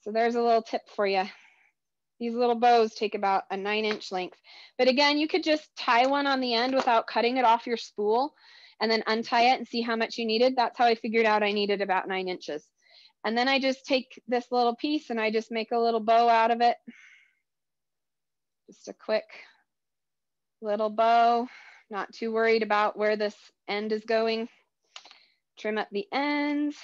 So there's a little tip for you. These little bows take about a 9-inch length. But again, you could just tie one on the end without cutting it off your spool and then untie it and see how much you needed. That's how I figured out I needed about 9 inches. And then I just take this little piece and I just make a little bow out of it. Just a quick little bow, not too worried about where this end is going. Trim up the ends.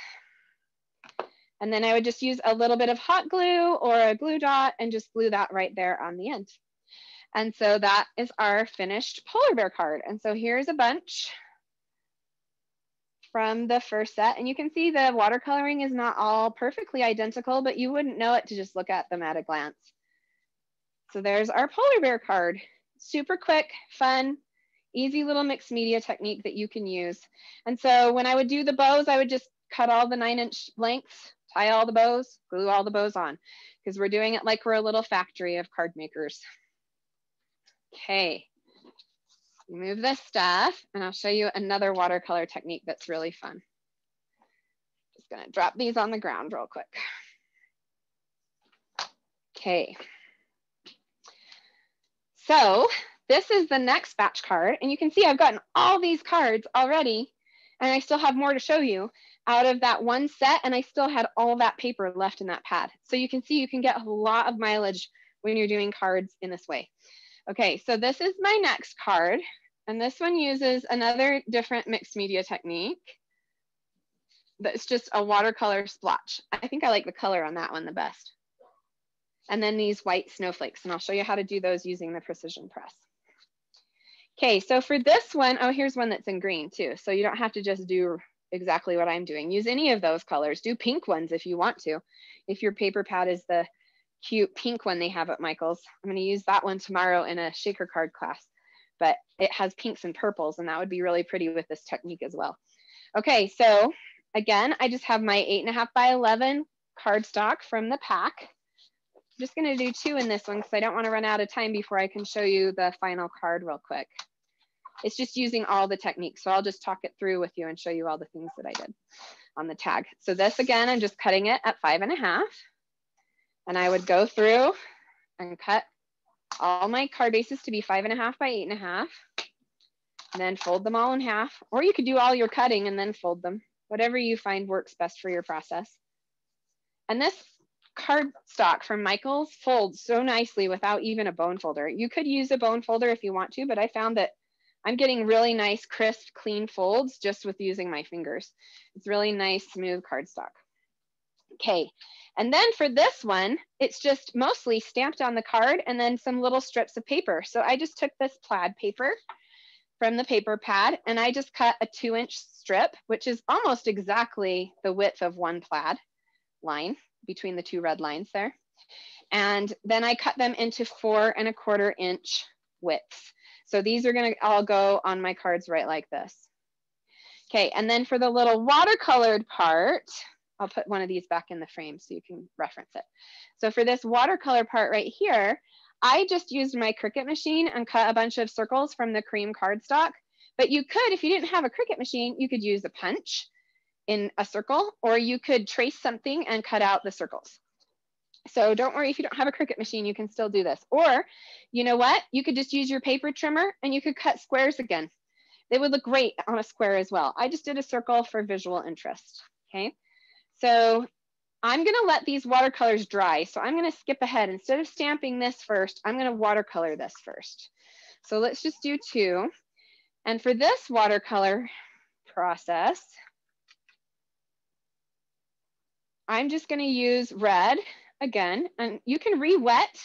And then I would just use a little bit of hot glue or a glue dot and just glue that right there on the end. And so that is our finished polar bear card. And so here's a bunch from the first set. And you can see the watercoloring is not all perfectly identical, but you wouldn't know it to just look at them at a glance. So there's our polar bear card. Super quick, fun, easy little mixed media technique that you can use. And so when I would do the bows, I would just cut all the 9-inch lengths, tie all the bows, glue all the bows on, because we're doing it like we're a little factory of card makers. Okay, remove this stuff and I'll show you another watercolor technique that's really fun. Just gonna drop these on the ground real quick. Okay. So this is the next batch card, and you can see I've gotten all these cards already, and I still have more to show you out of that one set, and I still had all that paper left in that pad. So you can see you can get a lot of mileage when you're doing cards in this way. Okay, so this is my next card, And this one uses another different mixed media technique. That's just a watercolor splotch. I think I like the color on that one the best. And then these white snowflakes, and I'll show you how to do those using the precision press. Okay, so for this one, oh, here's one that's in green too. So you don't have to just do exactly what I'm doing. Use any of those colors. Do pink ones if you want to. If your paper pad is the cute pink one they have at Michael's. I'm going to use that one tomorrow in a shaker card class, but it has pinks and purples, and that would be really pretty with this technique as well. Okay, so again, I just have my 8.5 by 11 cardstock from the pack. I'm just going to do 2 in this one because I don't want to run out of time before I can show you the final card real quick. It's just using all the techniques, so I'll just talk it through with you and show you all the things that I did on the tag. So this, again, I'm just cutting it at 5.5. And I would go through and cut all my card bases to be 5.5 by 8.5, and then fold them all in half. Or you could do all your cutting and then fold them, whatever you find works best for your process. And this cardstock from Michael's folds so nicely without even a bone folder. You could use a bone folder if you want to, but I found that I'm getting really nice, crisp, clean folds just with using my fingers. It's really nice, smooth cardstock. Okay, and then for this one, it's just mostly stamped on the card and then some little strips of paper. So I just took this plaid paper from the paper pad and I just cut a 2-inch strip, which is almost exactly the width of one plaid line between the 2 red lines there. And then I cut them into 4¼ inch widths. So these are gonna all go on my cards right like this. Okay, and then for the little watercolored part, I'll put one of these back in the frame so you can reference it. So for this watercolor part right here, I just used my Cricut machine and cut a bunch of circles from the cream cardstock. But you could, if you didn't have a Cricut machine, you could use a punch in a circle, or you could trace something and cut out the circles. So don't worry if you don't have a Cricut machine, you can still do this. Or, you know what? You could just use your paper trimmer and you could cut squares again. They would look great on a square as well. I just did a circle for visual interest, okay? So I'm gonna let these watercolors dry. So I'm gonna skip ahead. Instead of stamping this first, I'm gonna watercolor this first. So let's just do 2. And for this watercolor process, I'm just gonna use red again. And you can re-wet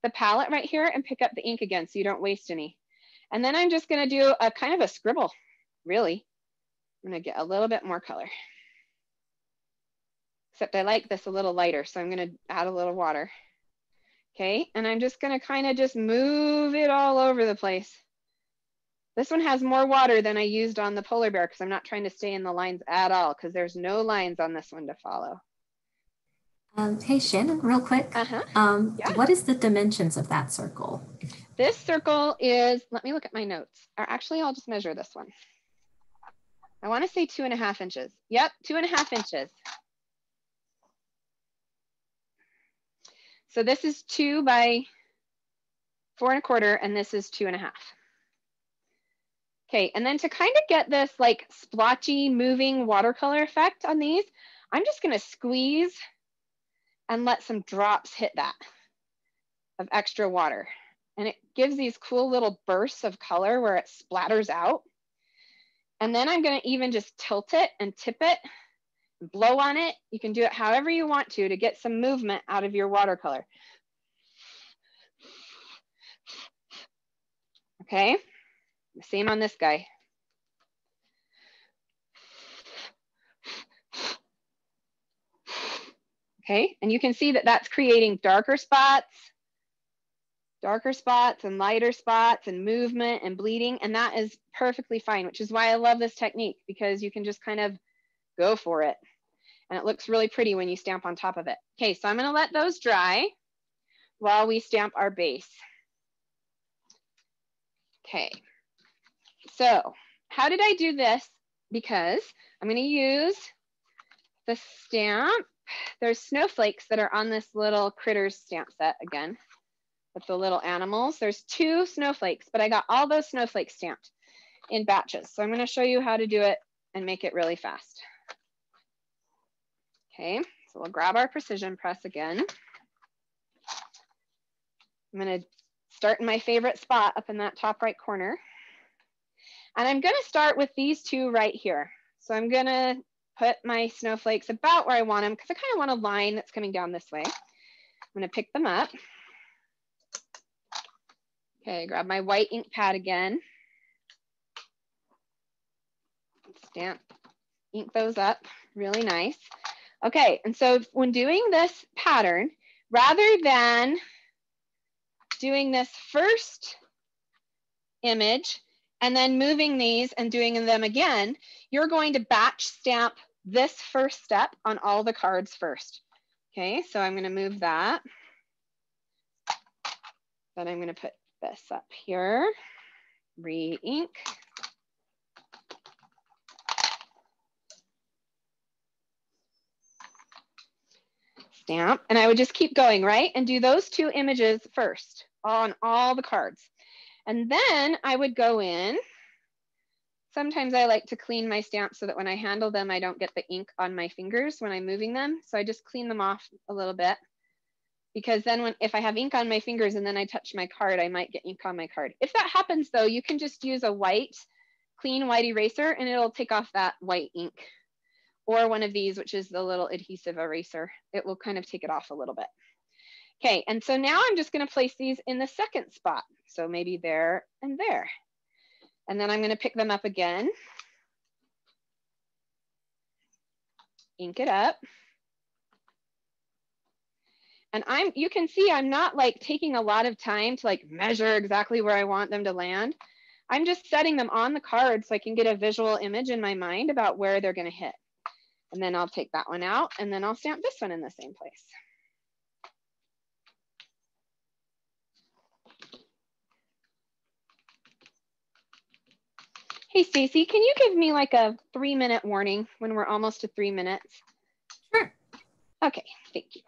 the palette right here and pick up the ink again so you don't waste any. And then I'm just gonna do a kind of a scribble, really. I'm gonna get a little bit more color. Except I like this a little lighter, so I'm gonna add a little water. Okay, and I'm just gonna kind of just move it all over the place. This one has more water than I used on the polar bear because I'm not trying to stay in the lines at all because there's no lines on this one to follow. Hey, Shannon, real quick. Yeah. What is the dimensions of that circle? This circle is, let me look at my notes. Or actually, I'll just measure this one. I want to say 2.5 inches. Yep, 2.5 inches. So this is 2 by 4¼ and this is 2.5. Okay, and then to kind of get this like splotchy moving watercolor effect on these, I'm just gonna squeeze and let some drops hit that of extra water. And it gives these cool little bursts of color where it splatters out. And then I'm gonna even just tilt it and tip it, blow on it. You can do it however you want to get some movement out of your watercolor. Okay, same on this guy. Okay, and you can see that that's creating darker spots and lighter spots and movement and bleeding, and that is perfectly fine, which is why I love this technique, because you can just kind of go for it. And it looks really pretty when you stamp on top of it. Okay, so I'm gonna let those dry while we stamp our base. Okay, so how did I do this? Because I'm gonna use the stamp. There's snowflakes that are on this little critters stamp set again, with the little animals. There's 2 snowflakes, but I got all those snowflakes stamped in batches. So I'm gonna show you how to do it and make it really fast. Okay, so we'll grab our precision press again. I'm gonna start in my favorite spot up in that top right corner. And I'm gonna start with these two right here. So I'm gonna put my snowflakes about where I want them because I kind of want a line that's coming down this way. I'm gonna pick them up. Okay, grab my white ink pad again. Stamp, ink those up, really nice. Okay, and so when doing this pattern, rather than doing this first image and then moving these and doing them again, you're going to batch stamp this first step on all the cards first. Okay, so I'm going to move that. Then I'm going to put this up here, re-ink. Stamp, and I would just keep going, right? And do those two images first on all the cards. And then I would go in. Sometimes I like to clean my stamps so that when I handle them, I don't get the ink on my fingers when I'm moving them. So I just clean them off a little bit, because then if I have ink on my fingers and then I touch my card, I might get ink on my card. If that happens though, you can just use a clean white eraser and it'll take off that white ink. Or one of these, which is the little adhesive eraser. It will kind of take it off a little bit. Okay, and so now I'm just gonna place these in the second spot. So maybe there and there. And then I'm gonna pick them up again. Ink it up. And you can see I'm not like taking a lot of time to like measure exactly where I want them to land. I'm just setting them on the card so I can get a visual image in my mind about where they're gonna hit. And then I'll take that one out and then I'll stamp this one in the same place. Hey, Stacy, can you give me like a 3-minute warning when we're almost to 3 minutes? Sure. Okay, thank you.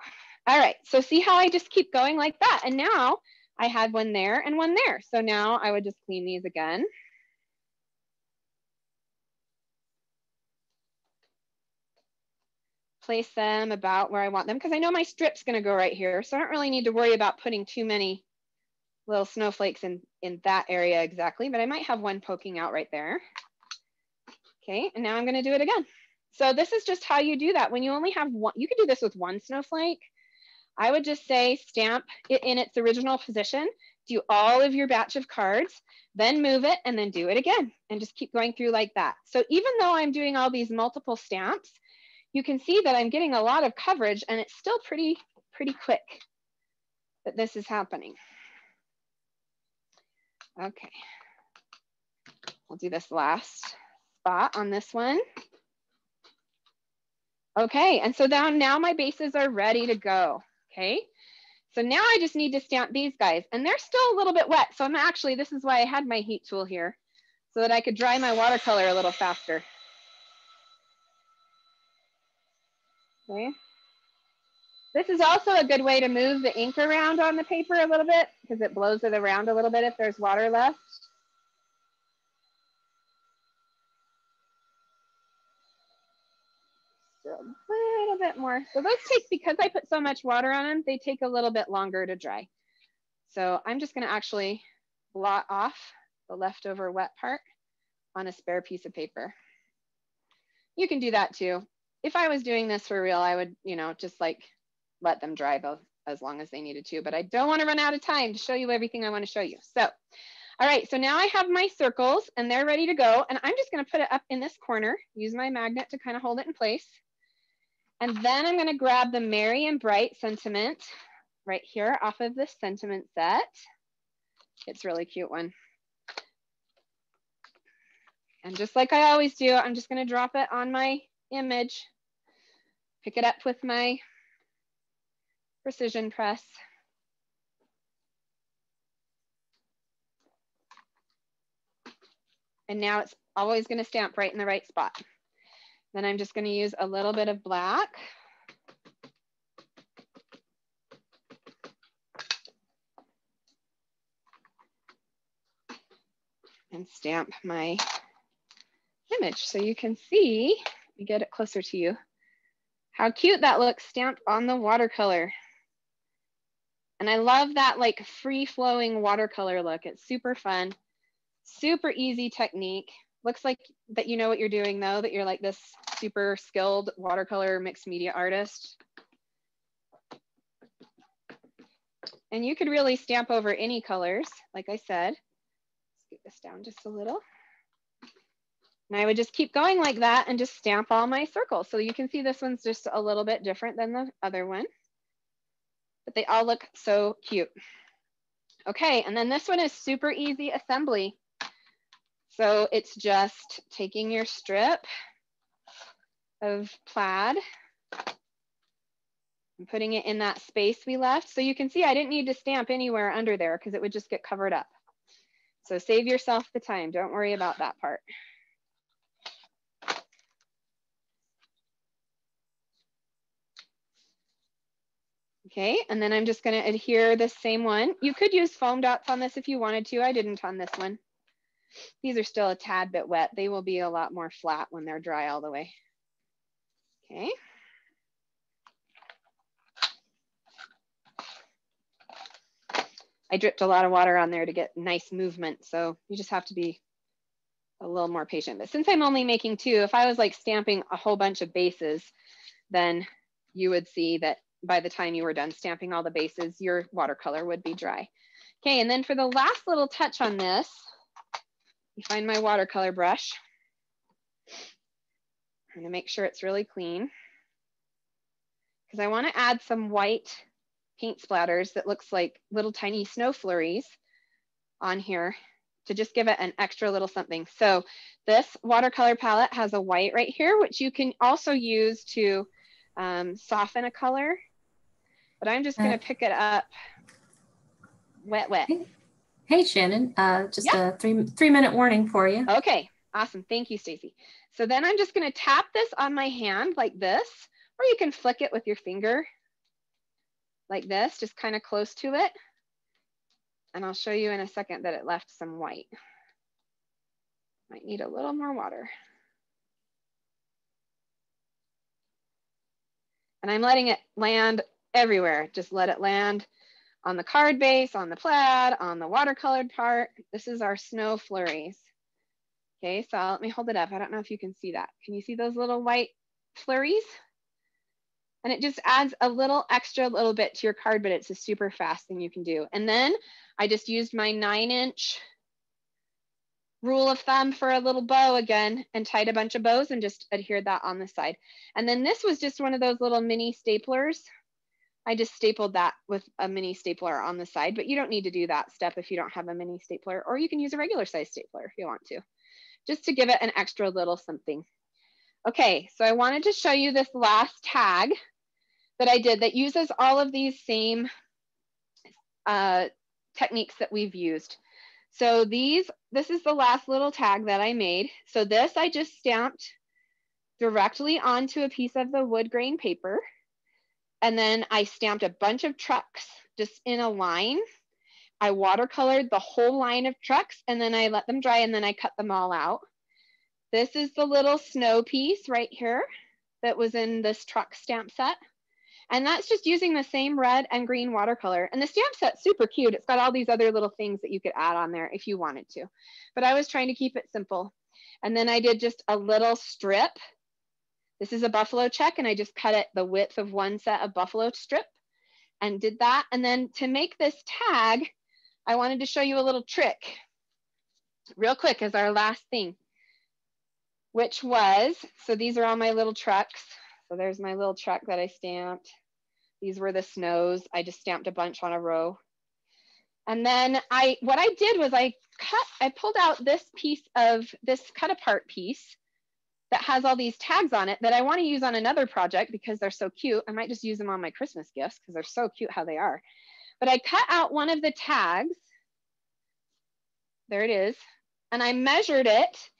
All right, so see how I just keep going like that? And now I had one there and one there. So now I would just clean these again. Place them about where I want them because I know my strip's gonna go right here. So I don't really need to worry about putting too many little snowflakes in that area exactly, but I might have one poking out right there. Okay, and now I'm gonna do it again. So this is just how you do that. When you only have one, you could do this with one snowflake. I would just say stamp it in its original position, do all of your batch of cards, then move it and then do it again and just keep going through like that. So even though I'm doing all these multiple stamps, you can see that I'm getting a lot of coverage and it's still pretty quick that this is happening. Okay, we'll do this last spot on this one. Okay, and so now my bases are ready to go, okay? So now I just need to stamp these guys and they're still a little bit wet. So this is why I had my heat tool here so that I could dry my watercolor a little faster. Okay. This is also a good way to move the ink around on the paper a little bit because it blows it around a little bit if there's water left. Just a little bit more. So those take, because I put so much water on them, they take a little bit longer to dry. So I'm just gonna actually blot off the leftover wet part on a spare piece of paper. You can do that too. If I was doing this for real, I would, just like let them dry both as long as they needed to, but I don't want to run out of time to show you everything I want to show you. So, all right, so now I have my circles and they're ready to go. And I'm just going to put it up in this corner, use my magnet to kind of hold it in place. And then I'm going to grab the Merry and Bright sentiment right here off of this sentiment set. It's a really cute one. And just like I always do, I'm just going to drop it on my image, pick it up with my precision press. And now it's always going to stamp right in the right spot. Then I'm just going to use a little bit of black. And stamp my image so you can see, let me get it closer to you, how cute that looks stamped on the watercolor. And I love that like free flowing watercolor look. It's super fun. Super easy technique. Looks like that you know what you're doing though, that you're like this super skilled watercolor mixed media artist. And you could really stamp over any colors, like I said. Let's get this down just a little. And I would just keep going like that and just stamp all my circles. So you can see this one's just a little bit different than the other one, but they all look so cute. Okay, and then this one is super easy assembly. So it's just taking your strip of plaid and putting it in that space we left. So you can see I didn't need to stamp anywhere under there because it would just get covered up. So save yourself the time. Don't worry about that part. Okay, and then I'm just going to adhere this same one. You could use foam dots on this if you wanted to. I didn't on this one. These are still a tad bit wet. They will be a lot more flat when they're dry all the way. Okay. I dripped a lot of water on there to get nice movement, so you just have to be a little more patient. But since I'm only making 2, if I was like stamping a whole bunch of bases, then you would see that by the time you were done stamping all the bases, your watercolor would be dry. Okay, and then for the last little touch on this, you find my watercolor brush. I'm gonna make sure it's really clean because I want to add some white paint splatters that looks like little tiny snow flurries on here to just give it an extra little something. So this watercolor palette has a white right here, which you can also use to soften a color, but I'm just gonna pick it up wet. Hey Shannon, just a three-minute warning for you. Okay, awesome, thank you, Stacy. So then I'm just gonna tap this on my hand like this, or you can flick it with your finger like this, just kind of close to it. And I'll show you in a second that it left some white. Might need a little more water. And I'm letting it land everywhere. Just let it land on the card base, on the plaid, on the watercolored part. This is our snow flurries. Okay, so let me hold it up. I don't know if you can see that. Can you see those little white flurries? And it just adds a little extra little bit to your card, but it's a super fast thing you can do. And then I just used my 9-inch rule of thumb for a little bow again and tied a bunch of bows and just adhered that on the side. And then this was just one of those little mini staplers. I just stapled that with a mini stapler on the side, but you don't need to do that step if you don't have a mini stapler, or you can use a regular size stapler if you want to, just to give it an extra little something. Okay, so I wanted to show you this last tag that I did that uses all of these same techniques that we've used. So this is the last little tag that I made. So this I just stamped directly onto a piece of the wood grain paper. And then I stamped a bunch of trucks just in a line. I watercolored the whole line of trucks and then I let them dry and then I cut them all out. This is the little snow piece right here that was in this truck stamp set. And that's just using the same red and green watercolor. And the stamp set's super cute. It's got all these other little things that you could add on there if you wanted to. But I was trying to keep it simple. And then I did just a little strip. This is a buffalo check, and I just cut it the width of one set of buffalo strip and did that. And then to make this tag, I wanted to show you a little trick real quick as our last thing, which was, so these are all my little trucks. So there's my little truck that I stamped. These were the snows. I just stamped a bunch on a row. And then what I did was I pulled out this piece of this cut apart piece that has all these tags on it that I want to use on another project because they're so cute. I might just use them on my Christmas gifts because they're so cute how they are. But I cut out one of the tags. There it is. And I measured it.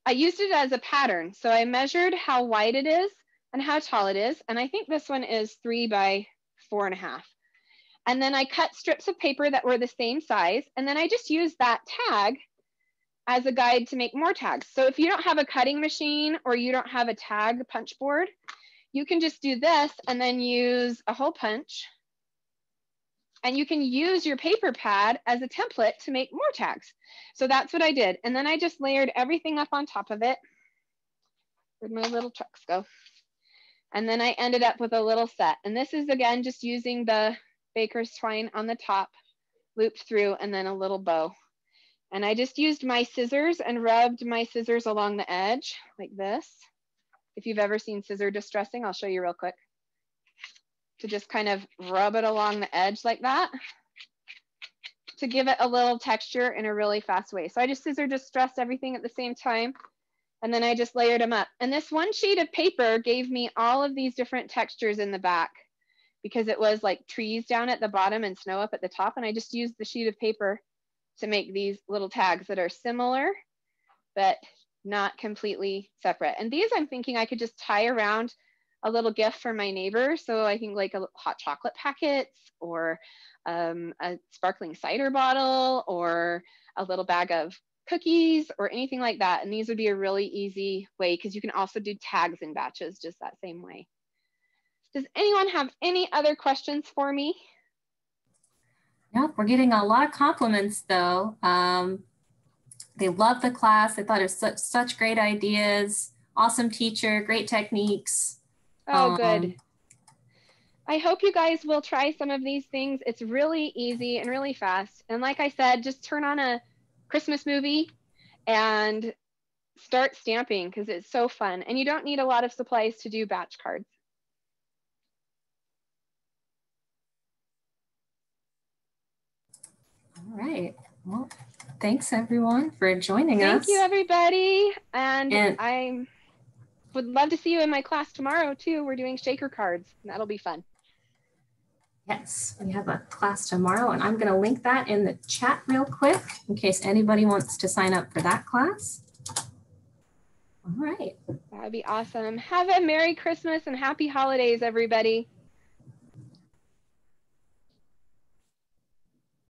I used it as a pattern. So I measured how wide it is and how tall it is. And I think this one is 3 by 4.5. And then I cut strips of paper that were the same size. And then I just used that tag as a guide to make more tags. So if you don't have a cutting machine or you don't have a tag punch board, you can just do this and then use a hole punch And you can use your paper pad as a template to make more tags. So that's what I did. And then I just layered everything up on top of it. Where'd my little trucks go? And then I ended up with a little set. And this is, again, just using the baker's twine on the top, looped through, and then a little bow. And I just used my scissors and rubbed my scissors along the edge like this. If you've ever seen scissor distressing, I'll show you real quick. To just kind of rub it along the edge like that to give it a little texture in a really fast way. So I just scissor distressed everything at the same time, and then I just layered them up. And this one sheet of paper gave me all of these different textures in the back because it was like trees down at the bottom and snow up at the top. And I just used the sheet of paper to make these little tags that are similar, but not completely separate. And these I'm thinking I could just tie around a little gift for my neighbor. So I think like a hot chocolate packets or a sparkling cider bottle or a little bag of cookies or anything like that. And these would be a really easy way because you can also do tags in batches just that same way. Does anyone have any other questions for me? Yeah, we're getting a lot of compliments though. They love the class. They thought it was such great ideas. Awesome teacher, great techniques. Oh, good. I hope you guys will try some of these things. It's really easy and really fast. And like I said, just turn on a Christmas movie and start stamping because it's so fun. And you don't need a lot of supplies to do batch cards. All right. Well, thanks everyone for joining us. Thank you, everybody. And I would love to see you in my class tomorrow too. We're doing shaker cards and that'll be fun. Yes, we have a class tomorrow and I'm going to link that in the chat real quick in case anybody wants to sign up for that class. All right. That would be awesome. Have a Merry Christmas and Happy Holidays, everybody.